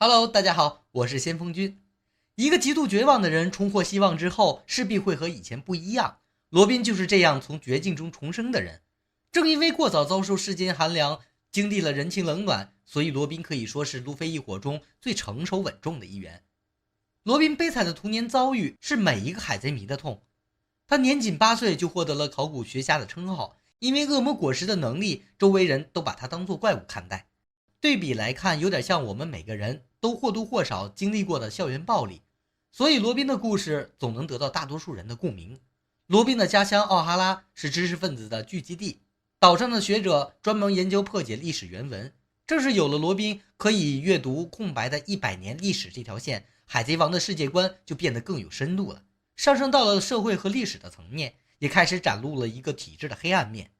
Hello，大家好，我是先锋君。一个极度绝望的人重获希望之后，势必会和以前不一样。罗宾就是这样从绝境中重生的人。正因为过早遭受世间寒凉，经历了人情冷暖，所以罗宾可以说是路飞一伙中最成熟稳重的一员。罗宾悲惨的童年遭遇是每一个海贼迷的痛。他年仅8岁就获得了考古学家的称号，因为恶魔果实的能力，周围人都把他当作怪物看待。对比来看，有点像我们每个人都或多或少经历过的校园暴力，所以罗宾的故事总能得到大多数人的共鸣。罗宾的家乡奥哈拉是知识分子的聚集地，岛上的学者专门研究破解历史原文。正是有了罗宾可以阅读空白的100年历史这条线，海贼王的世界观就变得更有深度了，上升到了社会和历史的层面，也开始展露了一个体制的黑暗面。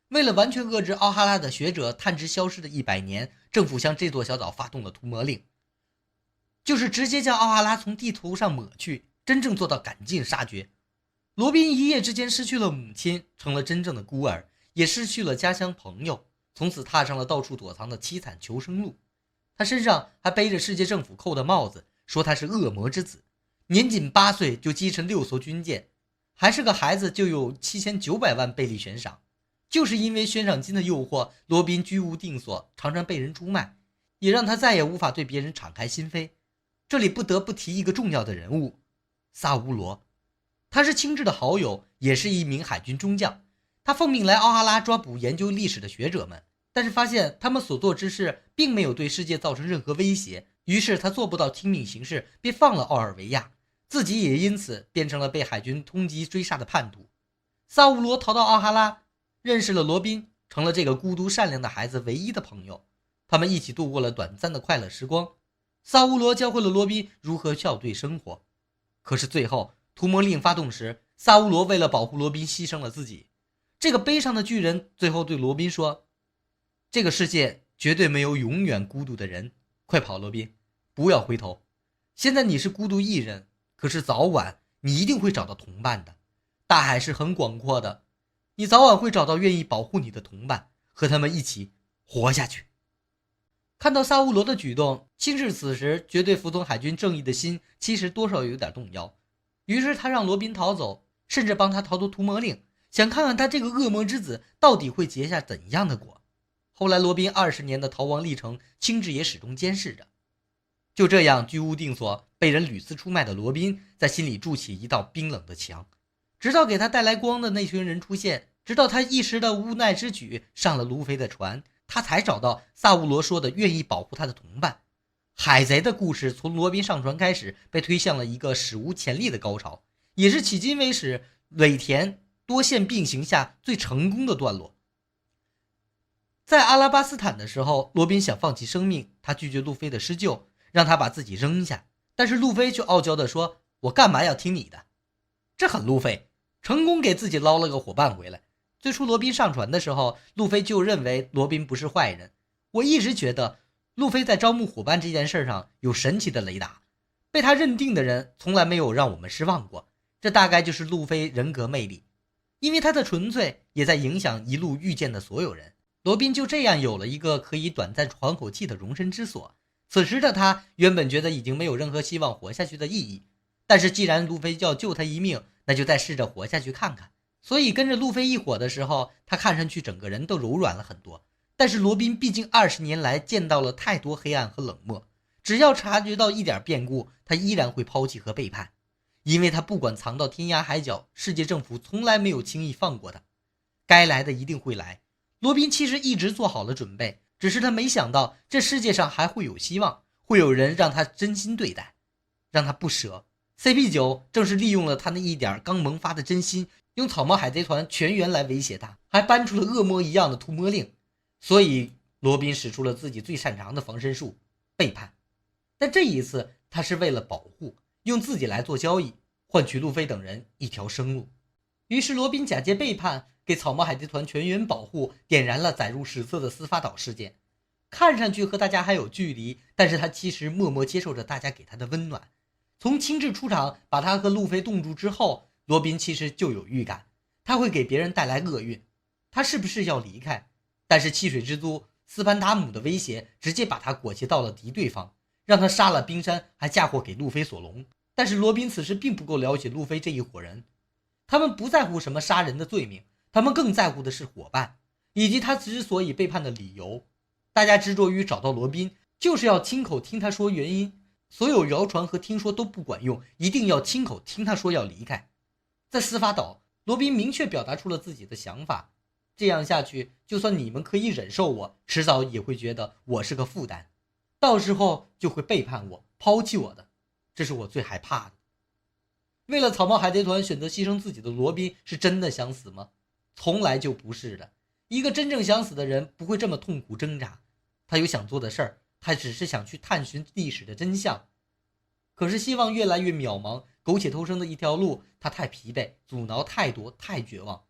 为了完全遏制奥哈拉的学者探知消失的100年，政府向这座小岛发动了屠魔令，就是直接将奥哈拉从地图上抹去，真正做到赶尽杀绝。罗宾一夜之间失去了母亲，成了真正的孤儿，也失去了家乡朋友，从此踏上了到处躲藏的凄惨求生路。他身上还背着世界政府扣的帽子，说他是恶魔之子，年仅8岁就击沉6艘军舰，还是个孩子就有7900万贝利悬赏。就是因为悬赏金的诱惑，罗宾居无定所，常常被人出卖，也让他再也无法对别人敞开心扉。这里不得不提一个重要的人物，萨乌罗。他是青雉的好友，也是一名海军中将。他奉命来奥哈拉抓捕研究历史的学者们，但是发现他们所做之事并没有对世界造成任何威胁，于是他做不到听命行事，便放了奥尔维亚，自己也因此变成了被海军通缉追杀的叛徒。萨乌罗逃到奥哈拉，认识了罗宾，成了这个孤独善良的孩子唯一的朋友。他们一起度过了短暂的快乐时光。萨乌罗教会了罗宾如何校对生活。可是最后屠魔令发动时，萨乌罗为了保护罗宾牺牲了自己。这个悲伤的巨人最后对罗宾说，这个世界绝对没有永远孤独的人，快跑罗宾，不要回头。现在你是孤独一人，可是早晚你一定会找到同伴的。大海是很广阔的，你早晚会找到愿意保护你的同伴，和他们一起活下去。看到萨乌罗的举动，青雉此时绝对服从海军正义的心其实多少有点动摇，于是他让罗宾逃走，甚至帮他逃脱屠魔令，想看看他这个恶魔之子到底会结下怎样的果。后来罗宾20年的逃亡历程，青雉也始终监视着。就这样居无定所，被人屡次出卖的罗宾在心里筑起一道冰冷的墙，直到给他带来光的那群人出现，直到他一时的无奈之举上了路飞的船，他才找到萨乌罗说的愿意保护他的同伴。海贼的故事从罗宾上船开始，被推向了一个史无前例的高潮，也是迄今为止尾田多线并行下最成功的段落。在阿拉巴斯坦的时候，罗宾想放弃生命，他拒绝路飞的施救，让他把自己扔下，但是路飞却傲娇地说，我干嘛要听你的。这很路飞，成功给自己捞了个伙伴回来。最初罗宾上船的时候，路飞就认为罗宾不是坏人。我一直觉得路飞在招募伙伴这件事上有神奇的雷达，被他认定的人从来没有让我们失望过，这大概就是路飞人格魅力。因为他的纯粹也在影响一路遇见的所有人，罗宾就这样有了一个可以短暂喘口气的容身之所。此时的他原本觉得已经没有任何希望活下去的意义，但是既然路飞要救他一命，那就再试着活下去看看。所以跟着路飞一伙的时候，他看上去整个人都柔软了很多。但是罗宾毕竟20年来见到了太多黑暗和冷漠，只要察觉到一点变故，他依然会抛弃和背叛。因为他不管藏到天涯海角，世界政府从来没有轻易放过他。该来的一定会来。罗宾其实一直做好了准备，只是他没想到这世界上还会有希望，会有人让他真心对待，让他不舍。CP9 正是利用了他那一点刚萌发的真心，用草帽海贼团全员来威胁他，还搬出了恶魔一样的屠魔令。所以罗宾使出了自己最擅长的防身术——背叛。但这一次他是为了保护，用自己来做交易，换取路飞等人一条生路。于是罗宾假借背叛，给草帽海贼团全员保护，点燃了载入史册的司法岛事件。看上去和大家还有距离，但是他其实默默接受着大家给他的温暖。从青雉出场把他和路飞冻住之后，罗宾其实就有预感，他会给别人带来厄运。他是不是要离开？但是汽水之都斯潘达姆的威胁直接把他裹挟到了敌对方，让他杀了冰山，还嫁祸给路飞索隆。但是罗宾此时并不够了解路飞这一伙人，他们不在乎什么杀人的罪名，他们更在乎的是伙伴，以及他之所以背叛的理由。大家执着于找到罗宾，就是要亲口听他说原因，所有谣传和听说都不管用，一定要亲口听他说要离开。在司法岛，罗宾明确表达出了自己的想法，这样下去，就算你们可以忍受我，迟早也会觉得我是个负担，到时候就会背叛我，抛弃我的，这是我最害怕的。为了草帽海贼团选择牺牲自己的罗宾是真的想死吗？从来就不是的。一个真正想死的人不会这么痛苦挣扎，他有想做的事儿，他只是想去探寻历史的真相。可是希望越来越渺茫，苟且偷生的一条路，他太疲惫，阻挠太多，太绝望。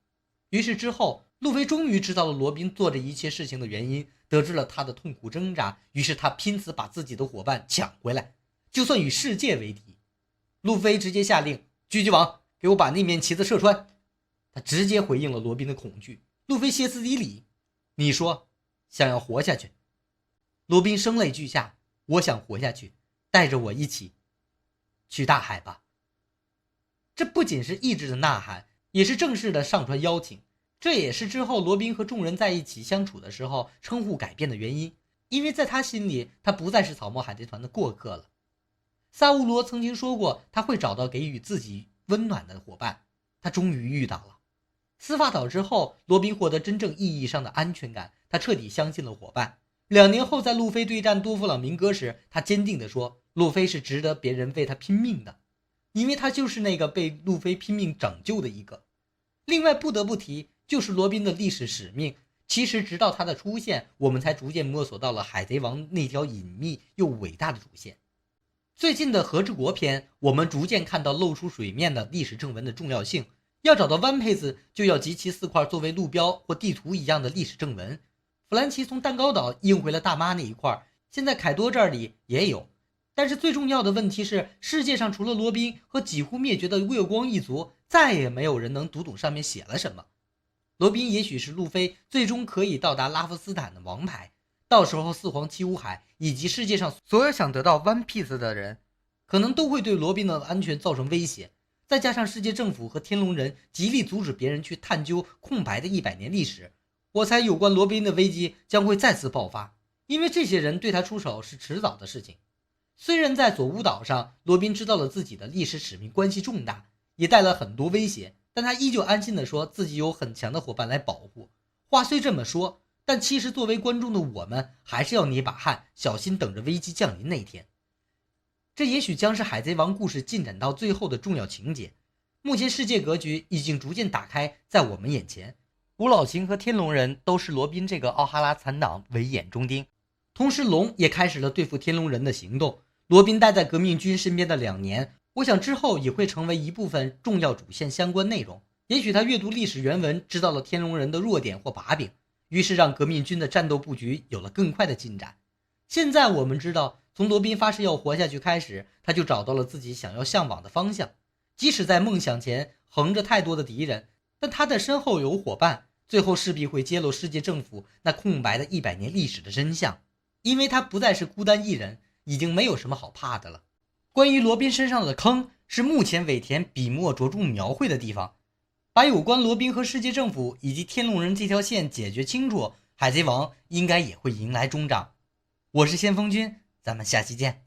于是之后，路飞终于知道了罗宾做这一切事情的原因，得知了他的痛苦挣扎，于是他拼死把自己的伙伴抢回来，就算与世界为敌。路飞直接下令，狙击王，给我把那面旗子射穿。他直接回应了罗宾的恐惧。路飞歇斯底里，你说想要活下去。罗宾声泪俱下，我想活下去，带着我一起去大海吧。这不仅是意志的呐喊，也是正式的上传邀请。这也是之后罗宾和众人在一起相处的时候称呼改变的原因，因为在他心里，他不再是草帽海贼团的过客了。萨乌罗曾经说过，他会找到给予自己温暖的伙伴，他终于遇到了。司法岛之后，罗宾获得真正意义上的安全感，他彻底相信了伙伴。2年后，在路飞对战多弗朗明哥时，他坚定地说，路飞是值得别人为他拼命的，因为他就是那个被路飞拼命拯救的一个。另外不得不提，就是罗宾的历史使命。其实直到他的出现，我们才逐渐摸索到了海贼王那条隐秘又伟大的主线。最近的和之国篇，我们逐渐看到露出水面的历史正文的重要性。要找到 One Piece， 就要集齐4块作为路标或地图一样的历史正文。弗兰奇从蛋糕岛印回了大妈那一块，现在凯多这里也有。但是最重要的问题是，世界上除了罗宾和几乎灭绝的月光一族，再也没有人能读懂上面写了什么。罗宾也许是路飞最终可以到达拉夫斯坦的王牌，到时候四皇七武海以及世界上所有想得到 One Piece 的人，可能都会对罗宾的安全造成威胁。再加上世界政府和天龙人极力阻止别人去探究空白的100年历史，我猜有关罗宾的危机将会再次爆发，因为这些人对他出手是迟早的事情。虽然在佐乌岛上，罗宾知道了自己的历史使命关系重大，也带了很多威胁，但他依旧安心地说自己有很强的伙伴来保护。话虽这么说，但其实作为观众的我们还是要捏把汗，小心等着危机降临那天。这也许将是海贼王故事进展到最后的重要情节。目前世界格局已经逐渐打开在我们眼前，吴老行和天龙人都是罗宾这个奥哈拉残党为眼中钉，同时龙也开始了对付天龙人的行动。罗宾待在革命军身边的2年，我想之后也会成为一部分重要主线相关内容。也许他阅读历史原文，知道了天龙人的弱点或把柄，于是让革命军的战斗布局有了更快的进展。现在我们知道，从罗宾发誓要活下去开始，他就找到了自己想要向往的方向。即使在梦想前横着太多的敌人，但他的身后有伙伴，最后势必会揭露世界政府那空白的100年历史的真相。因为他不再是孤单一人，已经没有什么好怕的了。关于罗宾身上的坑，是目前尾田笔墨着重描绘的地方。把有关罗宾和世界政府以及天龙人这条线解决清楚，海贼王应该也会迎来终章。我是先锋君，咱们下期见。